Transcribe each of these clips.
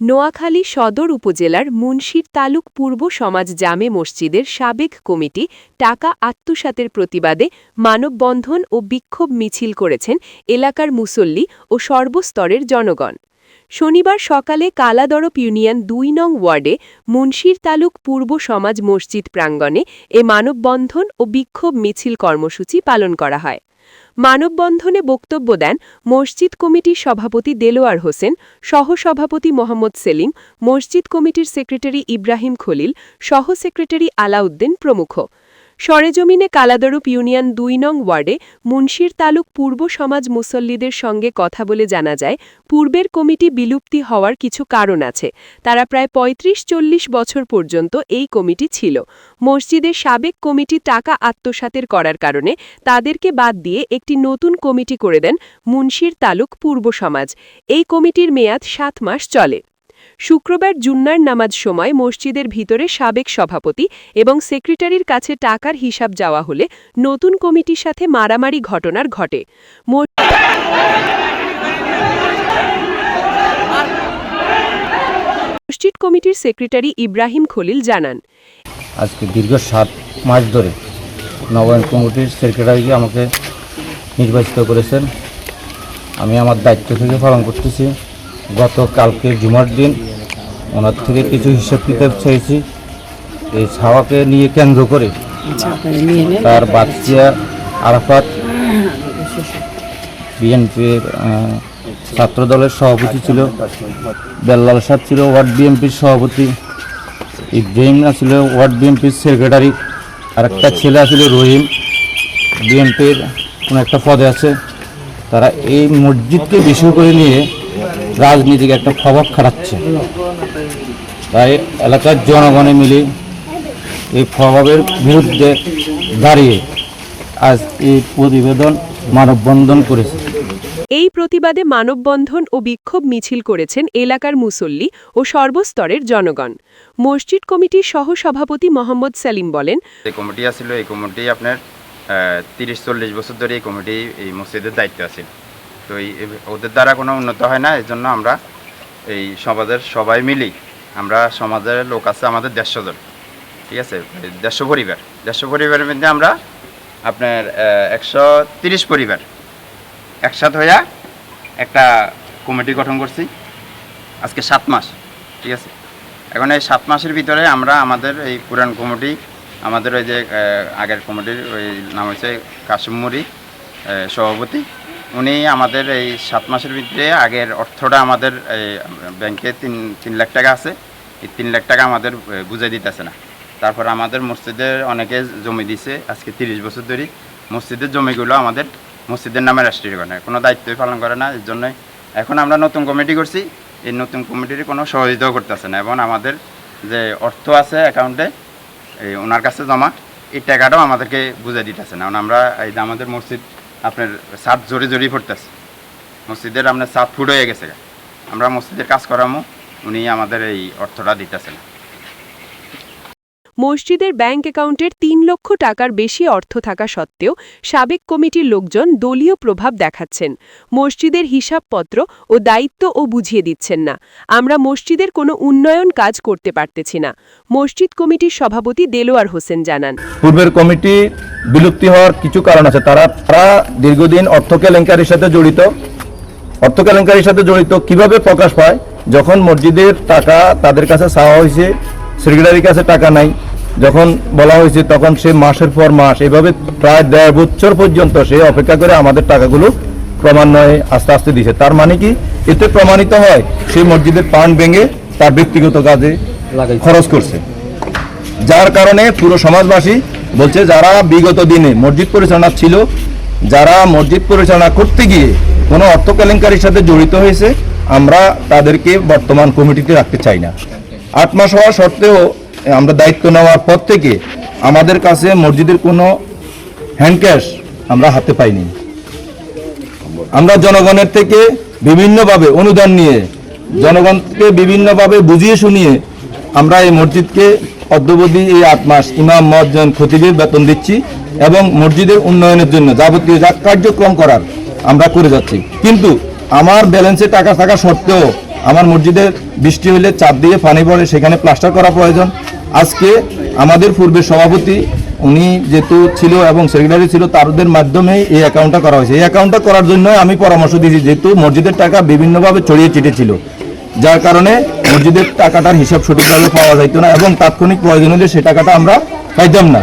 নোয়াখালী সদর উপজেলার মুন্সির তালুক পূর্ব সমাজ জামে মসজিদের সাবেক কমিটি টাকা আত্মসাতের প্রতিবাদে মানববন্ধন ও বিক্ষোভ মিছিল করেছেন এলাকার মুসল্লি ও সর্বস্তরের জনগণ। শনিবার সকালে কালাদরপ ইউনিয়ন ২ নং ওয়ার্ডে মুন্সির তালুক পূর্ব সমাজ মসজিদ প্রাঙ্গণে এ মানববন্ধন ও বিক্ষোভ মিছিল কর্মসূচি পালন করা হয়। মানববন্ধনে বক্তব্য দেন মসজিদ কমিটির সভাপতি দেলোয়ার হোসেন, সহসভাপতি মোহাম্মদ সেলিম, মসজিদ কমিটির সেক্রেটারি ইব্রাহিম খলিল, সহ সেক্রেটারি আলাউদ্দিন প্রমুখ। সরেজমিনে কালাদরপ ইউনিয়ন ২ নং ওয়ার্ডে মুন্সির তালুক পূর্ব সমাজ মুসল্লিদের সঙ্গে কথা বলে জানা যায়, পূর্বের কমিটি বিলুপ্তি হওয়ার কিছু কারণ আছে। তারা প্রায় ৩৫-৪০ বছর পর্যন্ত এই কমিটি ছিল। মসজিদের সাবেক কমিটি টাকা আত্মসাতের করার কারণে তাদেরকে বাদ দিয়ে একটি নতুন কমিটি করে দেন মুন্সির তালুক পূর্ব সমাজ। এই কমিটির মেয়াদ ৭ মাস চলে। শুক্রবার জুন্নার নামাজ সময় মসজিদের ভিতরে সাবেক সভাপতি এবং সেক্রেটারির কাছে টাকার হিসাব যাওয়া হলে নতুন কমিটির সাথে মারামারি ঘটনার ঘটে। মসজিদ কমিটির সেক্রেটারি ইব্রাহিম খলিল জানান, আজকে দীর্ঘ ৭ মাস ধরে নবায়ন কমিটির সেক্রেটারিকে আমাকে নির্বাচিত করেছেন। আমি আমার দায়িত্ব থেকে পালন করতেছি। গতকালকে জুমার দিন ওনার থেকে কিছু হিসাব কিতাব চেয়েছি। এই ছাওয়াকে নিয়ে কেন্দ্র করে তার বাচ্চা আরাফাত বিএনপির ছাত্র দলের সভাপতি ছিল, বেল্লাল সাহ ছিল ওয়ার্ড বিএনপির সভাপতি, ইব্রাহিম ছিল ওয়ার্ড বিএনপির সেক্রেটারি, আর একটা ছেলে ছিল রহিম, বিএনপির কোনো একটা পদে আছে। তারা এই মসজিদকে বিষয় করে নিয়ে রাজনীতিক একটা প্রভাব খাটাচ্ছে। তাই এলাকার জনগণে মিলে এই প্রভাবের বিরুদ্ধে দাঁড়িয়ে আজ এই প্রতিবেদন মানববন্ধন করেছে। এই প্রতিবাদে মানববন্ধন ও বিক্ষোভ মিছিল করেছেন এলাকার মুসল্লি ও সর্বস্তরের জনগণ। মসজিদ কমিটির সহসভাপতি মোহাম্মদ সেলিম বলেন, এই কমিটি আছিল, এই কমিটি আপনার ৩০-৪০ বছর ধরে এই কমিটি এই মসজিদের দায়িত্ব আছে। তো ওদের দ্বারা কোনো উন্নত হয় না। এই জন্য আমরা এই সমাজের সবাই মিলি, আমরা সমাজের লোক আছে আমাদের ১৫০ জন, ঠিক আছে, ১৫০ পরিবার। ১৫০ পরিবারের মধ্যে আমরা আপনার ১৩০ পরিবার একসাথে হইয়া একটা কমিটি গঠন করছি আজকে ৭ মাস, ঠিক আছে। এখন এই ৭ মাসের ভিতরে আমরা আমাদের এই পুরান কমিটি, আমাদের ওই যে আগের কমিটির ওই নাম হচ্ছে কাশিম মুরি সভাপতি, উনি আমাদের এই ৭ মাসের ভিতরে আগের অর্থটা আমাদের ব্যাংকে ৩ লাখ টাকা আছে, এই ৩ লাখ টাকা আমাদের বুঝাই দিতেছে না। তারপর আমাদের মসজিদের অনেকে জমি দিছে, আজকে ৩০ বছর ধরে মসজিদের জমিগুলো আমাদের মসজিদের নামে রাষ্ট্রীয় করে না, কোনো দায়িত্বই পালন করে না। এর জন্যই এখন আমরা নতুন কমিটি করছি। এই নতুন কমিটির কোনো সহযোগিতাও করতেছে না, এবং আমাদের যে অর্থ আছে অ্যাকাউন্টে এই ওনার কাছে জমা, এই টাকাটাও আমাদেরকে বুঝে দিতেছে না। আমরা এই আমাদের মসজিদ আপনার ছাদ জড়ি পড়তেছে, মসজিদের আপনার ছাদ ফুট হয়ে গেছে। আমরা মসজিদের কাজ করামো, উনি আমাদের এই অর্থটা দিতেছে না। মসজিদের ব্যাংক অ্যাকাউন্টের ৩ লক্ষ টাকার বেশি অর্থ থাকা সত্ত্বেও সাবেক কমিটির লোকজন দলীয় প্রভাব দেখাচ্ছেন। মসজিদের হিসাবপত্র ও দায়িত্ব বুঝিয়ে দিচ্ছেন না। আমরা মসজিদের কোনো উন্নয়ন কাজ করতে পারতেছি না। মসজিদ কমিটির সভাপতি দেলোয়ার হোসেন জানান, পূর্বের কমিটি বিলুপ্তি হওয়ার কিছু কারণ আছে। তারা দীর্ঘদিন অর্থ কেলেঙ্কারির সাথে জড়িত। কিভাবে প্রকাশ পায়? যখন মসজিদের টাকা তাদের কাছে চাওয়া হয়েছে, সেক্রেটারির কাছে টাকা নাই, যখন বলা হয়েছে তখন সে মাসের পর মাস এভাবে প্রায় ১.৫ বছর পর্যন্ত সে অপেক্ষা করে আমাদের টাকাগুলো ক্রমান্বয়ে আস্তে আস্তে দিছে। তার মানে কি? এতে প্রমাণিত হয় সেই মসজিদের ফান্ড ভেঙে তার ব্যক্তিগত কাজে খরচ করছে। যার কারণে পুরো সমাজবাসী বলছে, যারা বিগত দিনে মসজিদ পরিচালনা ছিল, যারা মসজিদ পরিচালনা করতে গিয়ে কোনো অর্থ কেলেঙ্কারির সাথে জড়িত হয়েছে, আমরা তাদেরকে বর্তমান কমিটিতে রাখতে চাই না। ৮ মাস হওয়া সত্ত্বেও আমরা দায়িত্ব নেওয়ার পর থেকে আমাদের কাছে মসজিদের কোনো হ্যান্ড ক্যাশ আমরা হাতে পাইনি। আমরা জনগণের থেকে বিভিন্নভাবে অনুদান নিয়ে, জনগণকে বিভিন্নভাবে বুঝিয়ে শুনিয়ে আমরা এই মসজিদকে অদ্যবধি এই ৮ মাস ইমাম, মুয়াজ্জিন, খতিবের বেতন দিচ্ছি এবং মসজিদের উন্নয়নের জন্য যাবতীয় যা কার্যক্রম করার আমরা করে যাচ্ছি। কিন্তু আমার ব্যালেন্সে টাকা থাকা সত্ত্বেও আমার মসজিদে বৃষ্টি হলে চাপ দিয়ে পানি পড়ে, সেখানে প্লাস্টার করা প্রয়োজন। আজকে আমাদের পূর্বের সভাপতি উনি যেহেতু ছিল এবং সেক্রেটারি ছিল, তাদের মাধ্যমে এই অ্যাকাউন্টটা করা হয়েছে। এই অ্যাকাউন্টটা করার জন্য আমি পরামর্শ দিয়েছি, যেহেতু মসজিদের টাকা বিভিন্নভাবে ছড়িয়ে ছিটে ছিল, যার কারণে মসজিদের টাকাটার হিসাব সঠিকভাবে পাওয়া যাইতো না এবং তাৎক্ষণিক প্রয়োজন হলে সেই টাকাটা আমরা পাইতাম না।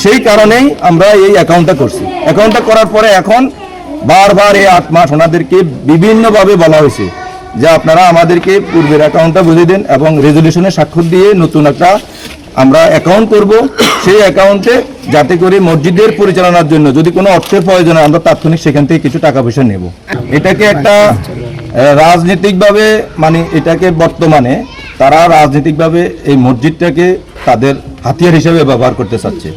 সেই কারণেই আমরা এই অ্যাকাউন্টটা করছি। অ্যাকাউন্টটা করার পরে এখন বারবার এই 8 মাস ওনাদেরকে বিভিন্নভাবে বলা হয়েছে যে আপনারা আমাদেরকে পূর্বের অ্যাকাউন্টটা বুঝিয়ে দেন এবং রেজলিউশনে স্বাক্ষর দিয়ে নতুন একটা আমরা অ্যাকাউন্ট করব। সেই অ্যাকাউন্টে যাতে করে মসজিদের পরিচালনার জন্য যদি কোনো অর্থের প্রয়োজন হয় আমরা তাৎক্ষণিক সেখান থেকে কিছু টাকা পয়সা নেব। এটাকে একটা রাজনৈতিকভাবে মানে এটাকে বর্তমানে তারা রাজনৈতিকভাবে এই মসজিদটাকে তাদের হাতিয়ার হিসেবে ব্যবহার করতে চাচ্ছে।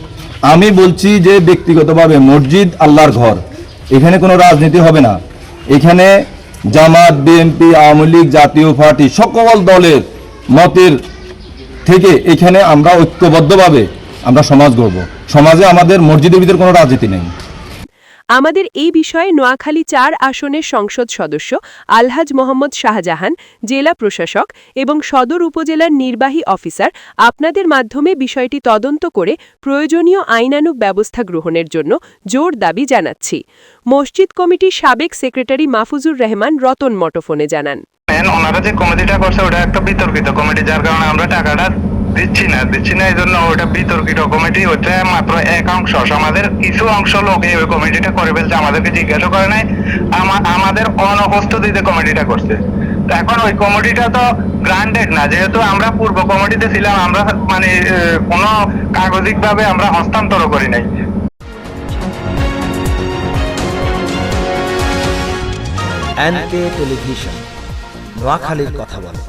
আমি বলছি যে ব্যক্তিগতভাবে মসজিদ আল্লাহর ঘর, এখানে কোনো রাজনীতি হবে না। এখানে জামাত, বিএনপি, আওয়ামী লীগ, জাতীয় পার্টি সকল দলের মতের থেকে এখানে আমরা ঐক্যবদ্ধভাবে আমরা সমাজ গড়ব। সমাজে আমাদের মসজিদের ভিতরে কোনো রাজনীতি নেই। আমাদের এই বিষয়ে নোয়াখালী 4 আসনের সংসদ সদস্য আলহাজ মোহাম্মদ শাহজাহান, জেলা প্রশাসক এবং সদর উপজেলার নির্বাহী অফিসার আপনাদের মাধ্যমে বিষয়টি তদন্ত করে প্রয়োজনীয় আইনানুগ ব্যবস্থা গ্রহণের জন্য জোর দাবি জানাচ্ছি। মসজিদ কমিটির সাবেক সেক্রেটারি মাহফুজুর রহমান রতন মটোফোনে জানান, ওনারা যে কমিটিটা করছে ওটা একটা বিতর্কিত কমিটি, যার কারণে আমরা টাকাটা দিচ্ছি না এই জন্য ওটা বিতর্কিত কমিটি। ওটা মাত্র এক অংশ, সমাজের কিছু অংশ লোক এই কমিটিটা করে ফেলছে, আমাদেরকে জিজ্ঞাসা করে নাই, আমাদের অনুপস্থিতিতে কমিটিটা করছে। তো এখন ওই কমিটিটা তো গ্রান্টেড না, যেহেতু আমরা পূর্ব কমিটিতে ছিলাম, আমরা মানে কোনো কাগজিক ভাবে আমরা হস্তান্তর করি নাই। NK টেলিভিশন, নোয়াখালীর কথা বলে।